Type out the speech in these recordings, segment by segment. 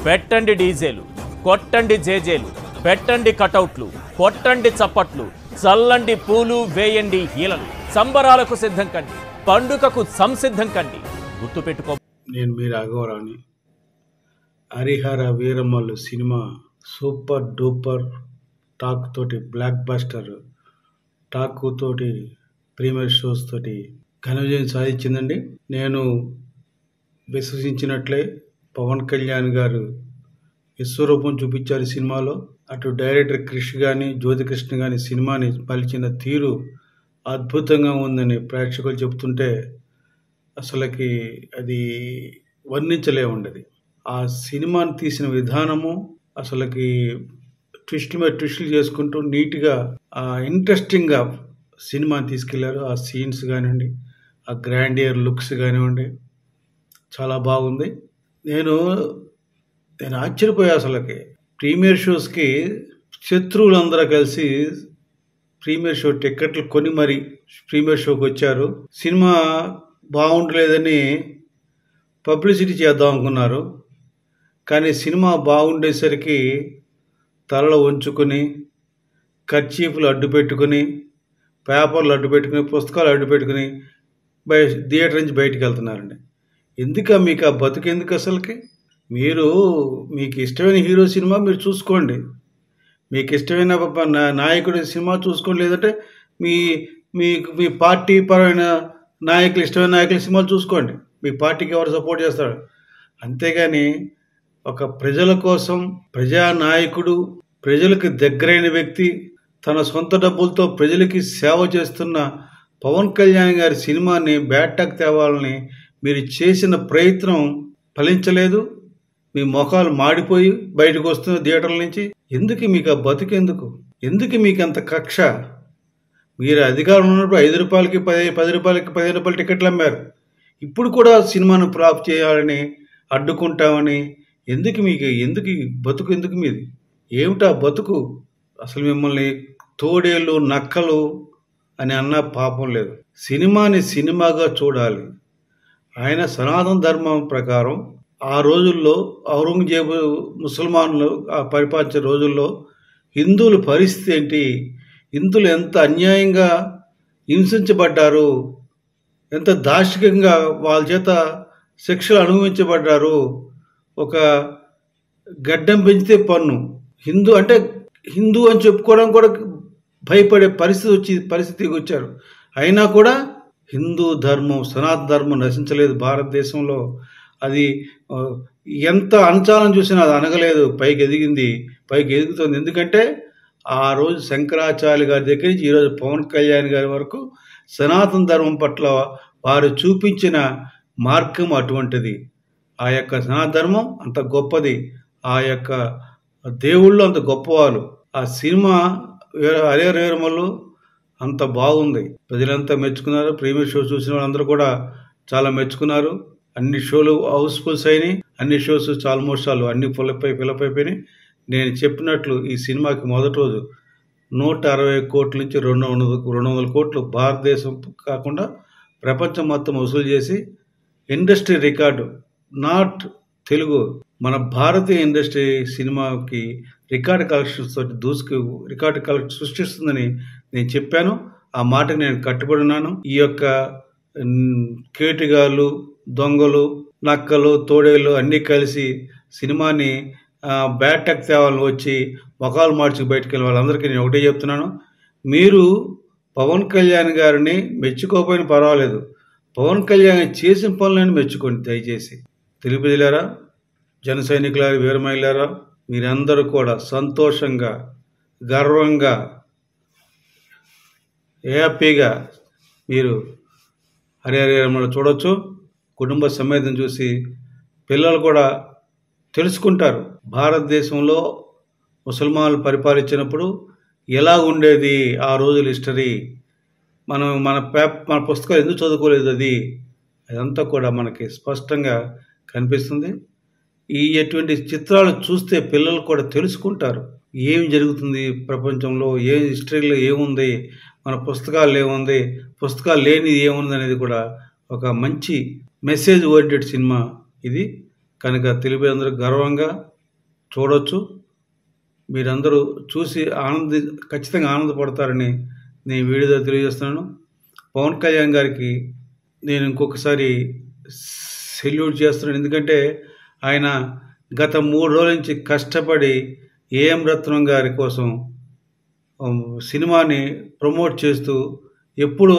పెట్టండి డీజేలు, కొట్టండి జేజేలు, పెట్టండి కటౌట్లు, కొట్టండి చప్పట్లు, చల్లండి పూలు, వేయండి హీలలు. సంబరాలకు సిద్ధం కండి, పండుగకు సంసిద్ధం కండి. గుర్తుపెట్టుకో. నేను మీ రాఘవరావుని. Harihara Veeramallu cinema super duper talk తోటి, బ్లాక్ బస్టర్ టాక్ తోటి, ప్రీమియర్ షోస్ తోటి ఘన విజయం సాధించిందండి. నేను విశ్వసించినట్లే పవన్ కళ్యాణ్ గారు విశ్వరూపం చూపించారు సినిమాలో. అటు డైరెక్టర్ క్రిష్ కానీ, జ్యోతికృష్ణ కానీ సినిమాని పలిచిన తీరు అద్భుతంగా ఉందని ప్రేక్షకులు చెప్తుంటే అసలుకి అది వర్ణించలేముండదు. ఆ సినిమాని తీసిన విధానము అసలుకి ట్విస్టుల మీద ట్విస్టులు చేసుకుంటూ నీట్గా ఇంట్రెస్టింగ్గా సినిమాని తీసుకెళ్లారు. ఆ సీన్స్ కానివ్వండి, ఆ గ్రాండియర్ లుక్స్ కానివ్వండి, చాలా బాగుంది. నేను ఆశ్చర్యపోయా. అసలుకి ప్రీమియర్ షోస్కి శత్రువులందరూ కలిసి ప్రీమియర్ షో టికెట్లు కొని మరి ప్రీమియర్ షోకి వచ్చారు. సినిమా బాగుండలేదని పబ్లిసిటీ చేద్దాం అనుకున్నారు. కానీ సినిమా బాగుండేసరికి తలలో ఉంచుకొని, కర్చీఫ్లు అడ్డు పెట్టుకుని, పేపర్లు అడ్డు పెట్టుకుని, పుస్తకాలు అడ్డు పెట్టుకుని థియేటర్ నుంచి బయటికి వెళ్తున్నారండి. మీకు ఆ బతుకు ఎందుకు? అసలుకి మీకు ఇష్టమైన హీరో సినిమా మీరు చూసుకోండి, మీకు ఇష్టమైన నాయకుడి సినిమా చూసుకోండి, లేదంటే మీ పార్టీ పరమైన నాయకులు, ఇష్టమైన నాయకుల సినిమాలు చూసుకోండి. మీ పార్టీకి ఎవరు సపోర్ట్ చేస్తాడు. అంతేగాని ఒక ప్రజల కోసం, ప్రజానాయకుడు, ప్రజలకు దగ్గరైన వ్యక్తి, తన సొంత డబ్బులతో ప్రజలకి సేవ చేస్తున్న పవన్ కళ్యాణ్ గారి సినిమాని బ్యాటాక్ తేవాలని మీరు చేసిన ప్రయత్నం ఫలించలేదు. మీ ముఖాలు మాడిపోయి బయటకు వస్తున్న థియేటర్ల నుంచి. మీకు ఆ బతుకెందుకు? మీకు అంత కక్ష? మీరు అధికారంలో ఉన్నప్పుడు 5 రూపాయలకి 10 రూపాయలకి 15 రూపాయల టికెట్లు అమ్మారు. ఇప్పుడు కూడా సినిమాను ఫ్లాప్ చేయాలని అడ్డుకుంటామని మీకు బతుకు ఎందుకు మీది? ఏమిటా బతుకు? అసలు మిమ్మల్ని తోడేళ్ళు, నక్కలు అని అన్నా పాపం లేదు. సినిమాని సినిమాగా చూడాలి. ఆయన సనాతన ధర్మం ప్రకారం ఆ రోజుల్లో ఔరంగజేబు ముసల్మాన్లు పరిపాలించే రోజుల్లో హిందువుల పరిస్థితి ఏంటి, హిందువులు ఎంత అన్యాయంగా హింసించబడ్డారు, ఎంత దాష్టికంగా వాళ్ళ చేత శిక్షలు అనుభవించబడ్డారు. ఒక గడ్డం పెంచితే పన్ను, హిందూ అని చెప్పుకోవడం కూడా భయపడే పరిస్థితికి వచ్చారు. అయినా కూడా హిందూ ధర్మం, సనాతన ధర్మం నశించలేదు భారతదేశంలో. అది ఎంత అణచాలని చూసినా అది అనగలేదు, పైకి ఎదుగుతుంది. ఎందుకంటే ఆ రోజు శంకరాచార్య గారి దగ్గర నుంచి ఈరోజు పవన్ కళ్యాణ్ గారి వరకు సనాతన ధర్మం పట్ల వారు చూపించిన మార్గం అటువంటిది. ఆ యొక్క సనాతన ధర్మం అంత గొప్పది, ఆ యొక్క దేవుళ్ళు అంత గొప్పవాళ్ళు. ఆ సినిమా హరిహర వీరమల్లు అంత బాగుంది, ప్రజలంతా మెచ్చుకున్నారు. ప్రీమియర్ షో చూసిన వాళ్ళందరూ కూడా చాలా మెచ్చుకున్నారు. అన్ని షోలు హౌస్ఫుల్స్ అయినాయి, అన్ని షోస్ ఆల్మోస్ట్ అన్ని ఫిలప్ అయిపోయినాయి. నేను చెప్పినట్లు ఈ సినిమాకి మొదటి రోజు 160 కోట్ల నుంచి 200 కోట్లు భారతదేశం కాకుండా ప్రపంచం మొత్తం వసూలు చేసి ఇండస్ట్రీ రికార్డు, నాట్ తెలుగు, మన భారతీయ ఇండస్ట్రీ సినిమాకి రికార్డు కలెక్షన్స్ తోటి రికార్డు కలెక్షన్ సృష్టిస్తుందని నేను చెప్పాను. ఆ మాటకు నేను కట్టుబడి ఉన్నాను. ఈ యొక్క కేటుగాళ్ళు, దొంగలు, నక్కలు, తోడేళ్ళు అన్నీ కలిసి సినిమాని బ్యాటాక్ తేవాలని వచ్చి ముఖాలు మార్చి బయటకు వెళ్ళిన వాళ్ళందరికీ నేను ఒకటే చెప్తున్నాను, మీరు పవన్ కళ్యాణ్ గారిని మెచ్చుకోకపోయినా పర్వాలేదు, పవన్ కళ్యాణ్ చేసిన పనులను మెచ్చుకోండి దయచేసి. తెలుగు ప్రజలారా, జన సైనికులారా, వీరమహిళారా, మీరందరూ కూడా సంతోషంగా, గర్వంగా, హ్యాపీగా మీరు హరిహర వీరమల్లు చూడొచ్చు. కుటుంబ సమేతం చూసి పిల్లలు కూడా తెలుసుకుంటారు భారతదేశంలో ముసల్మాన్లు పరిపాలించినప్పుడు ఎలా ఉండేది ఆ రోజుల హిస్టరీ. మన పుస్తకాలు ఎందుకు చదువుకోలేదు, అదంతా కూడా మనకి స్పష్టంగా కనిపిస్తుంది. ఎటువంటి చిత్రాలు చూస్తే పిల్లలు కూడా తెలుసుకుంటారు ఏం జరుగుతుంది ప్రపంచంలో, ఏ హిస్టరీలో ఏముంది, మన పుస్తకాలు ఏముంది, పుస్తకాలు లేనిది ఏముంది అనేది కూడా ఒక మంచి మెసేజ్ ఓరియంటెడ్ సినిమా ఇది. కనుక తెలుగు అందరూ గర్వంగా చూడొచ్చు. మీరందరూ చూసి ఖచ్చితంగా ఆనందపడతారని నేను వీడియో తెలియజేస్తున్నాను. పవన్ కళ్యాణ్ గారికి నేను ఇంకొకసారి సెల్యూట్ చేస్తున్నాను. ఎందుకంటే ఆయన గత 3 రోజుల నుంచి కష్టపడి ఏఎం రత్నం గారి కోసం సినిమాని ప్రమోట్ చేస్తూ ఎప్పుడు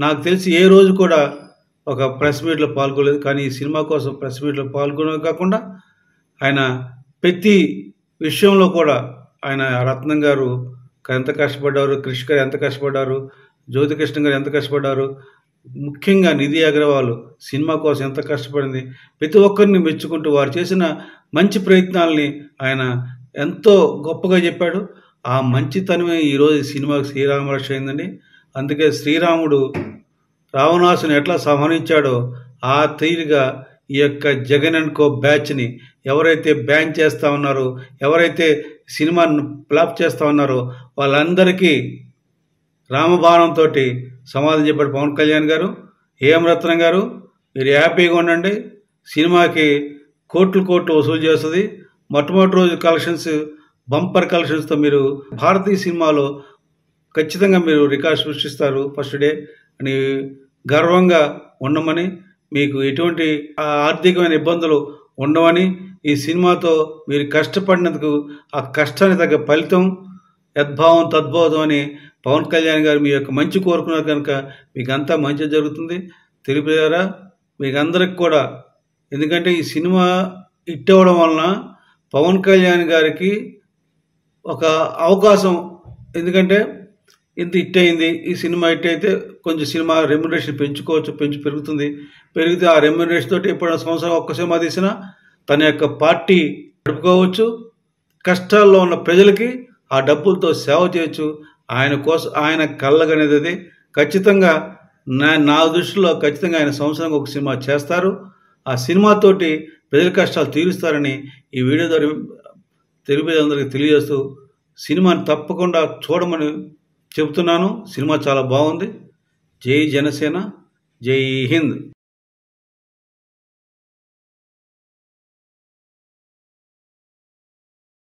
నాకు తెలిసి ఏ రోజు కూడా ఒక ప్రెస్ మీట్లో పాల్గొలేదు. కానీ ఈ సినిమా కోసం ప్రెస్ మీట్లో పాల్గొనడం కాకుండా ఆయన ప్రతి విషయంలో కూడా ఆయన రత్నం గారు ఎంత కష్టపడ్డారు, క్రిష్ గారు ఎంత కష్టపడ్డారు, జ్యోతికృష్ణ గారు ఎంత కష్టపడ్డారు, ముఖ్యంగా నిధి అగర్వాల్ సినిమా కోసం ఎంత కష్టపడింది, ప్రతి ఒక్కరిని మెచ్చుకుంటూ వారు చేసిన మంచి ప్రయత్నాలని ఆయన ఎంతో గొప్పగా చెప్పాడు. ఆ మంచితనమే ఈరోజు సినిమాకి శ్రీరామరక్ష అయిందండి. అందుకే శ్రీరాముడు రావణాసుని ఎట్లా సంహరించాడో ఆ తీరుగా ఈ యొక్క జగన్ అండ్ కో బ్యాచ్ని ఎవరైతే బ్యాన్ చేస్తూ ఉన్నారో, ఎవరైతే సినిమాను ఫ్లాప్ చేస్తూ ఉన్నారో వాళ్ళందరికీ రామబాణంతో సమాధానం చెప్పాడు పవన్ కళ్యాణ్ గారు. ఏఎం రత్నం గారు మీరు హ్యాపీగా ఉండండి. సినిమాకి కోట్లు వసూలు చేస్తుంది. మొట్టమొదటి రోజు కలెక్షన్స్ బంపర్ కలెక్షన్స్తో మీరు భారతీయ సినిమాలో ఖచ్చితంగా మీరు రికార్డ్ సృష్టిస్తారు ఫస్ట్ డే అని గర్వంగా ఉండమని, మీకు ఎటువంటి ఆర్థికమైన ఇబ్బందులు ఉండవని, ఈ సినిమాతో మీరు కష్టపడినందుకు ఆ కష్టానికి తగ్గ ఫలితం యద్భావం తద్భావం అని పవన్ కళ్యాణ్ గారు మీ యొక్క మంచి కోరుకున్నారు కనుక మీకు అంతా మంచి జరుగుతుంది. తెలిపారా మీకు అందరికి కూడా. ఎందుకంటే ఈ సినిమా హిట్ అవ్వడం వలన పవన్ కళ్యాణ్ గారికి ఒక అవకాశం. ఎందుకంటే ఇంత హిట్ అయింది, ఈ సినిమా హిట్ అయితే కొంచెం సినిమా రెమ్యునరేషన్ పెరిగితే ఆ రెమ్యునరేషన్ తోటి ఎప్పుడైనా సంవత్సరం ఒక్క సినిమా తీసినా తన యొక్క పార్టీ నడుపుకోవచ్చు. కష్టాల్లో ఉన్న ప్రజలకి ఆ డబ్బులతో సేవ చేయొచ్చు. ఆయన కోసం ఆయన కళ్ళగనేది అది ఖచ్చితంగా నా దృష్టిలో ఖచ్చితంగా ఆయన సంవత్సరానికి ఒక సినిమా చేస్తారు. ఆ సినిమాతోటి ప్రజల కష్టాలు తీరుస్తారని ఈ వీడియో ద్వారా తెలుగు తెలియజేస్తూ సినిమాని తప్పకుండా చూడమని చెబుతున్నాను. సినిమా చాలా బాగుంది. జై జనసేన, జై హింద్.